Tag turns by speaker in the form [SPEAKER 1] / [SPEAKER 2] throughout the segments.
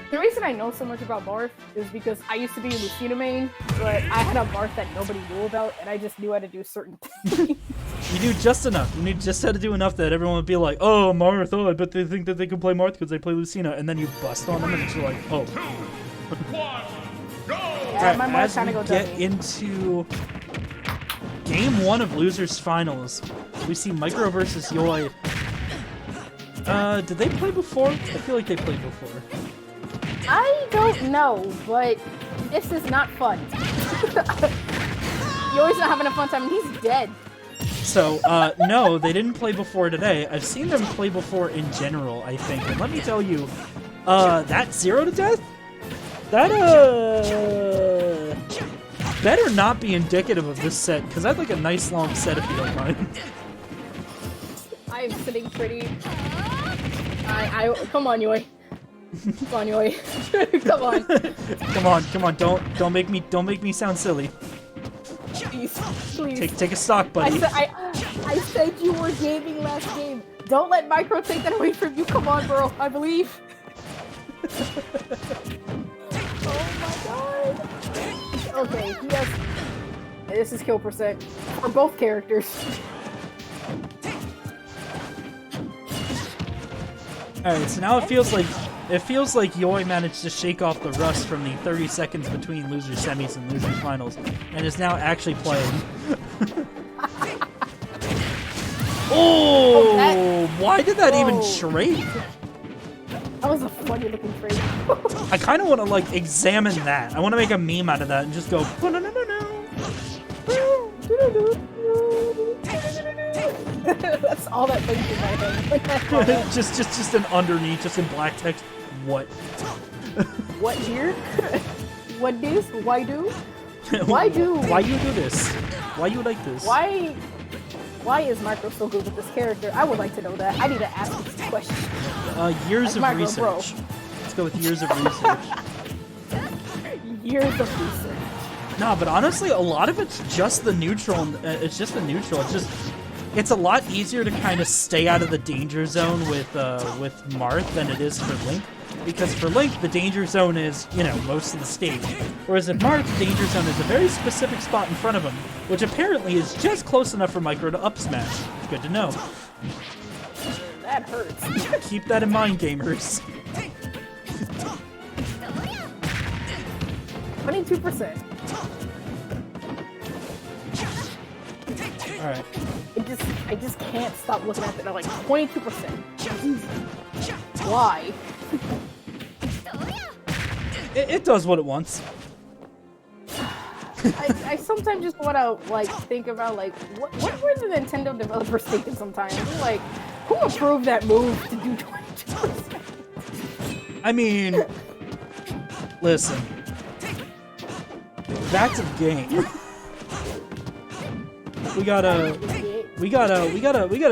[SPEAKER 1] The reason I know so much about Marth is because I used to be a Lucina main, but I had a Marth that nobody knew about, and I just knew how to do certain things.
[SPEAKER 2] You knew just enough. You just had to do enough that everyone would be like, "Oh, Marth! Oh, I bet they think that they can play Marth because they play Lucina," and then you bust on them, and you're like, "Oh."
[SPEAKER 1] Yeah, my Marth kind of goes
[SPEAKER 2] get into game 1 of Losers Finals, we see Micro versus Yoi. Did they play before? I feel like they played before.
[SPEAKER 1] I don't know, but this is not fun. Yoi's not having a fun time, and he's dead.
[SPEAKER 2] So, no, they didn't play before today. I've seen them play before in general, I think. And let me tell you, that 0 to death? That, better not be indicative of this set, because I'd like a nice long set if you don't mind.
[SPEAKER 1] I'm sitting pretty. Come on, Yoi. Come on, Yoi. Come on.
[SPEAKER 2] Come on, don't make me sound silly.
[SPEAKER 1] Please.
[SPEAKER 2] Take a stock, buddy.
[SPEAKER 1] I said you were gaming last game. Don't let Micro take that away from you. Come on, bro. I believe. Oh my god. Okay, he has. This is kill percent for both characters.
[SPEAKER 2] Alright, so now it feels like Yoi managed to shake off the rust from the 30 seconds between loser semis and loser finals, and is now actually playing. Oh! Why did that even trade?
[SPEAKER 1] That was a funny looking trade.
[SPEAKER 2] I kind of want to like examine that. I want to make a meme out of that and just go.
[SPEAKER 1] That's all that thing in my head.
[SPEAKER 2] just an underneath, just in black text. What?
[SPEAKER 1] What here? What this? Why do? Why do?
[SPEAKER 2] Why you do this? Why you like this?
[SPEAKER 1] Why is Micro so good with this character? I would like to know that. I need to ask this question.
[SPEAKER 2] Years of
[SPEAKER 1] Micro,
[SPEAKER 2] research.
[SPEAKER 1] bro.
[SPEAKER 2] Let's go with years of research.
[SPEAKER 1] Years of research.
[SPEAKER 2] Nah, but honestly, a lot of it's just the neutral. It's just the neutral. It's a lot easier to kind of stay out of the danger zone with Marth than it is for Link. Because for Link, the danger zone is, you know, most of the stage. Whereas in Marth, the danger zone is a very specific spot in front of him, which apparently is just close enough for Micro to up smash. Good to know.
[SPEAKER 1] That hurts.
[SPEAKER 2] Keep that in mind, gamers.
[SPEAKER 1] 22%.
[SPEAKER 2] Alright.
[SPEAKER 1] I just can't stop looking at it. I'm like 22%. Why?
[SPEAKER 2] It does what it wants.
[SPEAKER 1] I sometimes just want to like think about like what were the Nintendo developers thinking sometimes? They're like, who approved that move to do 22%?
[SPEAKER 2] I mean, listen. That's a game. We gotta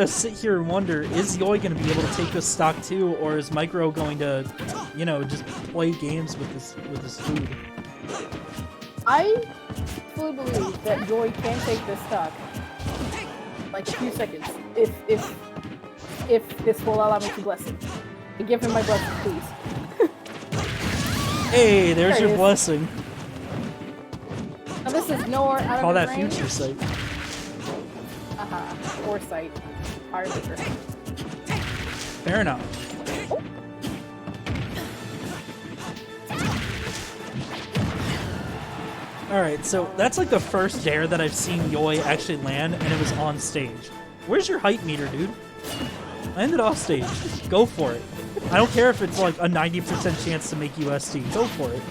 [SPEAKER 2] sit here and wonder, is Yoi gonna be able to take this stock too, or is Micro going to, you know, just play games with this food?
[SPEAKER 1] I fully believe that Yoi can take this stock. Like a few seconds. If this will allow me to bless him. And give him my blessing, please.
[SPEAKER 2] Hey, there's your blessing.
[SPEAKER 1] Now this is nowhere out
[SPEAKER 2] Call
[SPEAKER 1] of
[SPEAKER 2] that
[SPEAKER 1] range.
[SPEAKER 2] future sight.
[SPEAKER 1] Foresight. Hard liquor.
[SPEAKER 2] Fair enough.
[SPEAKER 1] Oh.
[SPEAKER 2] Alright, so that's like the first dare that I've seen Yoi actually land, and it was on stage. Where's your height meter, dude? Land it off stage. Go for it. I don't care if it's like a 90% chance to make UST. Go for it.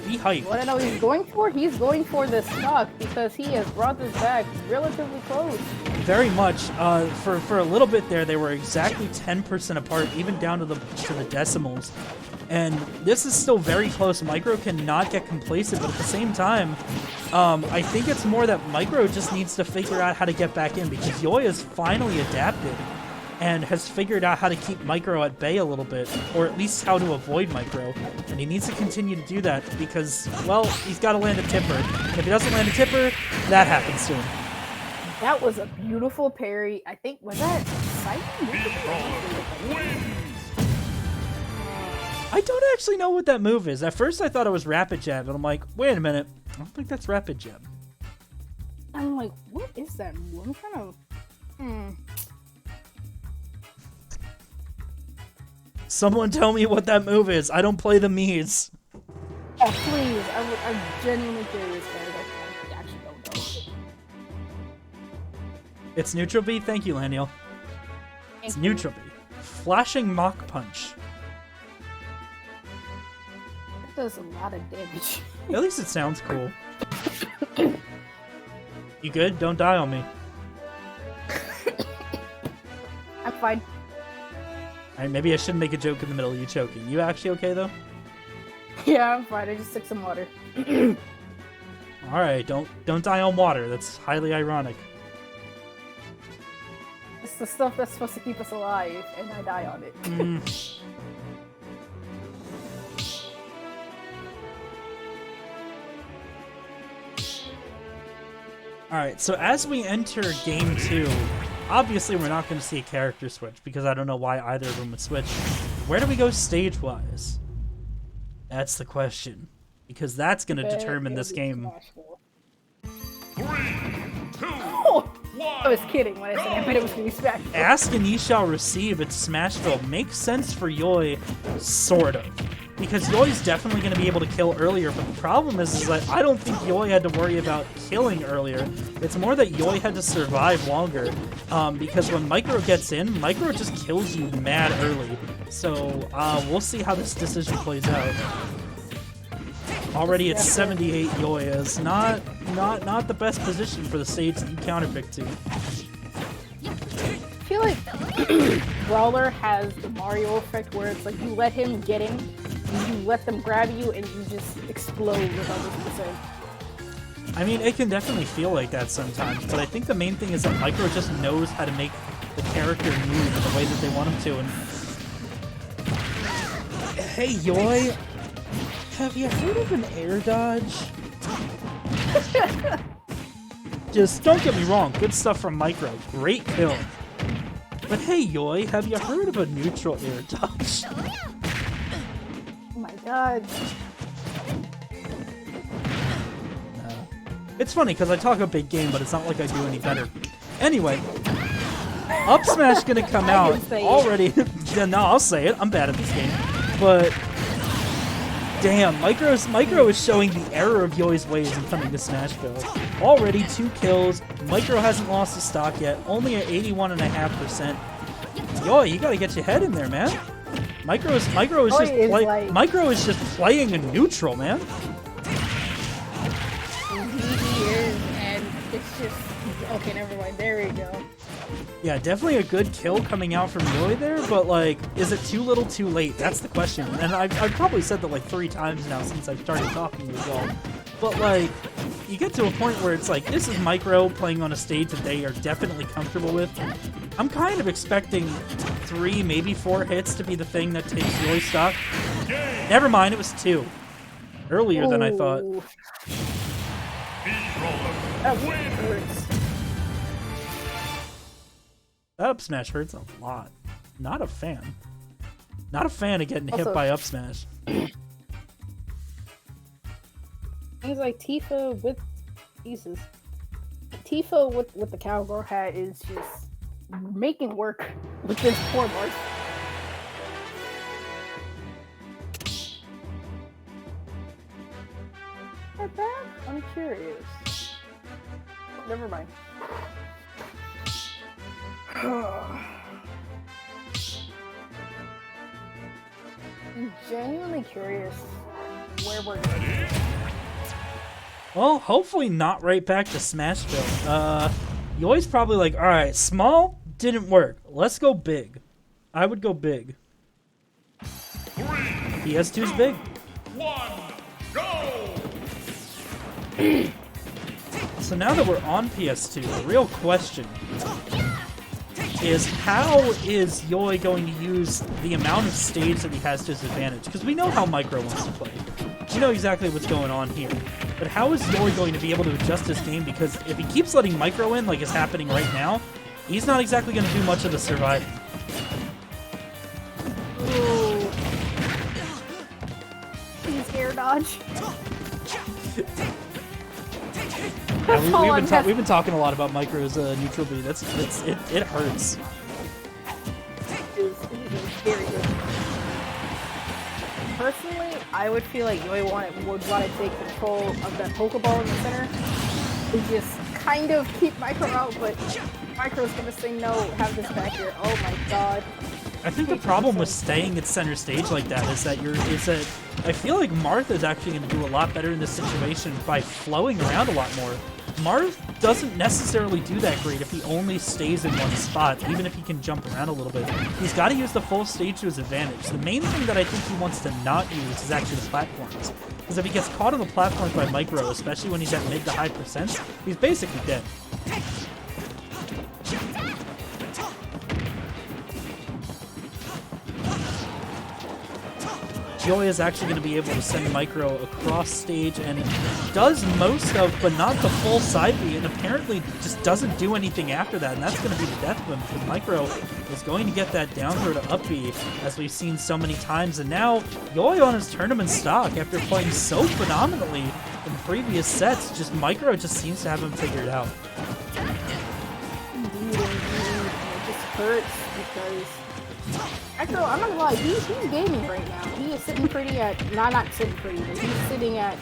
[SPEAKER 2] Be hype.
[SPEAKER 1] What I know he's going for? He's going for this stock because he has brought this back relatively close.
[SPEAKER 2] Very much. For a little bit there, they were exactly 10% apart, even down to the decimals. And this is still very close. Micro cannot get complacent, but at the same time, I think it's more that Micro just needs to figure out how to get back in, because Yoi has finally adapted and has figured out how to keep Micro at bay a little bit, or at least how to avoid Micro. And he needs to continue to do that because, well, he's got to land a tipper. And if he doesn't land a tipper, that happens to him.
[SPEAKER 1] That was a beautiful parry. I think, was that Sight?
[SPEAKER 2] I don't actually know what that move is. At first I thought it was Rapid Jab, and I'm like, wait a minute. I don't think that's Rapid Jab.
[SPEAKER 1] I'm like, what is that move? I'm kind of...
[SPEAKER 2] Someone tell me what that move is. I don't play the Mii's.
[SPEAKER 1] Oh, please. I'm genuinely curious, guys. I actually don't know.
[SPEAKER 2] It's neutral B. Thank you, Laniel. It's neutral B. Flashing Mach Punch.
[SPEAKER 1] That does a lot of damage.
[SPEAKER 2] At least it sounds cool. You good? Don't die on me.
[SPEAKER 1] I'm fine.
[SPEAKER 2] Alright, maybe I shouldn't make a joke in the middle of you choking. You actually okay, though?
[SPEAKER 1] Yeah, I'm fine. I just took some water.
[SPEAKER 2] Alright, don't die on water. That's highly ironic.
[SPEAKER 1] It's the stuff that's supposed to keep us alive, and I die on it.
[SPEAKER 2] Alright, so as we enter Game 2, obviously we're not going to see a character switch, because I don't know why either of them would switch. Where do we go stage-wise? That's the question. Because that's going to determine this game.
[SPEAKER 3] 3, 2,
[SPEAKER 1] Oh, I was kidding when I said I bet it was going to be Smash.
[SPEAKER 2] Ask and ye shall receive at Smashville makes sense for Yoi, sort of. Because Yoi's definitely going to be able to kill earlier, but the problem is that I don't think Yoi had to worry about killing earlier. It's more that Yoi had to survive longer, because when Micro gets in, Micro just kills you mad early. So we'll see how this decision plays out. Already at 78, Yoi is not the best position for the stage that you counterpick to.
[SPEAKER 1] I feel like Brawler has the Mario effect where it's like you let him get in, you let them grab you, and you just explode with all this percent.
[SPEAKER 2] I mean, it can definitely feel like that sometimes, but I think the main thing is that Micro just knows how to make the character move in the way that they want him to. And hey, Yoi, have you heard of an air dodge? Just don't get me wrong, good stuff from Micro, great kill. But hey, Yoi, have you heard of a neutral air dodge?
[SPEAKER 1] Oh my god.
[SPEAKER 2] It's funny because I talk a big game, but it's not like I do any better. Anyway, up smash gonna come out already. Yeah, no, I'll say it. I'm bad at this game, but damn, Micro is showing the error of Yoi's ways in coming to Smashville. Already 2 kills. Micro hasn't lost his stock yet. Only at 81.5%. Yoi, you gotta get your head in there, man. Micro is just playing a neutral, man.
[SPEAKER 1] He is, and it's just okay. Never mind. There we go.
[SPEAKER 2] Yeah, definitely a good kill coming out from Yoi there, but like, is it too little too late? That's the question. And I've probably said that like 3 times now since I've started talking to you all. But like, you get to a point where it's like, this is Micro playing on a stage that they are definitely comfortable with. I'm kind of expecting 3, maybe 4 hits to be the thing that takes Yoi stock. Never mind, it was 2. Earlier than I thought.
[SPEAKER 1] That hurts.
[SPEAKER 2] That up smash hurts a lot. Not a fan. Not a fan of getting hit
[SPEAKER 1] Also,
[SPEAKER 2] by up smash.
[SPEAKER 1] Things like Tifa with pieces. Tifa with the cowgirl hat is just making work with this poor Marth. At that, I'm curious. Never mind. I'm genuinely curious where we're going.
[SPEAKER 2] Well, hopefully not right back to Smashville. Yoi's probably like, alright, small didn't work. Let's go big. I would go big. PS2's big.
[SPEAKER 3] 1, go!
[SPEAKER 2] So now that we're on PS2, the real question is how is Yoi going to use the amount of stage that he has to his advantage? Because we know how Micro wants to play. We know exactly what's going on here. But how is Yoi going to be able to adjust his game? Because if he keeps letting Micro in like is happening right now, he's not exactly going to do much of the surviving.
[SPEAKER 1] air dodge.
[SPEAKER 2] Yeah, we've been talking a lot about Micro's neutral B. It hurts.
[SPEAKER 1] It is very good. Personally, I would feel like Yoi would want to take control of that Pokeball in the center and just kind of keep Micro out, but Micro's gonna say no, have this back here. Oh my god.
[SPEAKER 2] I think the problem with staying at center stage like that is that I feel like Marth is actually going to do a lot better in this situation by flowing around a lot more. Marth doesn't necessarily do that great if he only stays in one spot, even if he can jump around a little bit. He's got to use the full stage to his advantage. The main thing that I think he wants to not use is actually the platforms. Because if he gets caught on the platforms by Micro, especially when he's at mid to high percents, he's basically dead. Yoi is actually going to be able to send Micro across stage and does most of, but not the full side B, and apparently just doesn't do anything after that, and that's going to be the death of him, because Micro is going to get that down throw to up B, as we've seen so many times, and now Yoi on his tournament stock, after playing so phenomenally in previous sets, just Micro just seems to have him figured out.
[SPEAKER 1] Indeed. It just hurts because Micro, I'm not gonna lie, he's gaming right now. He is sitting pretty at, not sitting pretty, but he's sitting at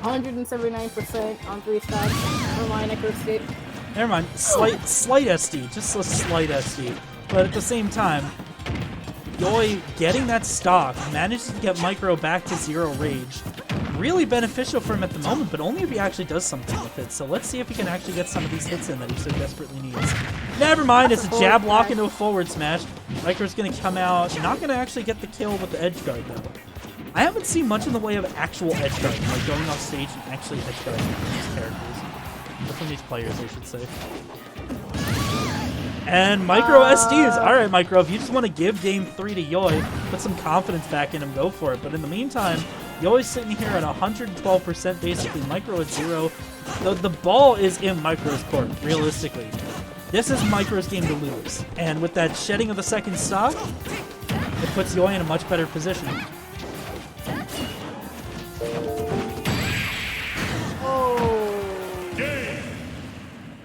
[SPEAKER 1] 179% on 3 stacks. Never mind, Echo State.
[SPEAKER 2] Never mind, slight SD, just a slight SD. But at the same time, Yoi getting that stock manages to get Micro back to 0 rage. Really beneficial for him at the moment, but only if he actually does something with it. So let's see if he can actually get some of these hits in that he so desperately needs. Never mind, it's a jab lock into a forward smash. Micro's going to come out, not going to actually get the kill with the edge guard though. I haven't seen much in the way of actual edge guard, like going off stage and actually edge guarding these characters. Or from these players, I should say. And Micro SDs. Alright, Micro, if you just want to give game 3 to Yoi, put some confidence back in him, go for it. But in the meantime, Yoi's sitting here at 112% basically. Micro at 0. The ball is in Micro's court, realistically. This is Micro's game to lose. And with that shedding of the second stock, it puts Yoi in a much better position.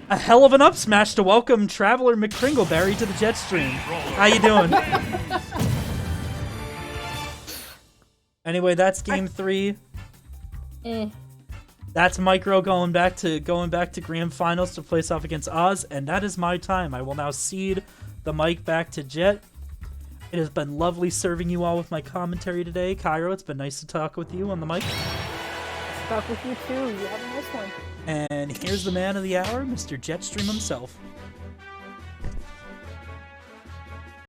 [SPEAKER 2] A hell of an up smash to welcome Traveler McCringleberry to the jet stream. How you doing? Anyway, that's game 3. That's Micro going back to grand finals to face off against Oz, and that is my time. I will now cede the mic back to Jet. It has been lovely serving you all with my commentary today. Cairo, it's been nice to talk with you on the mic.
[SPEAKER 1] Talk with you too. You have a nice one.
[SPEAKER 2] And here's the man of the hour, Mr. Jetstream himself.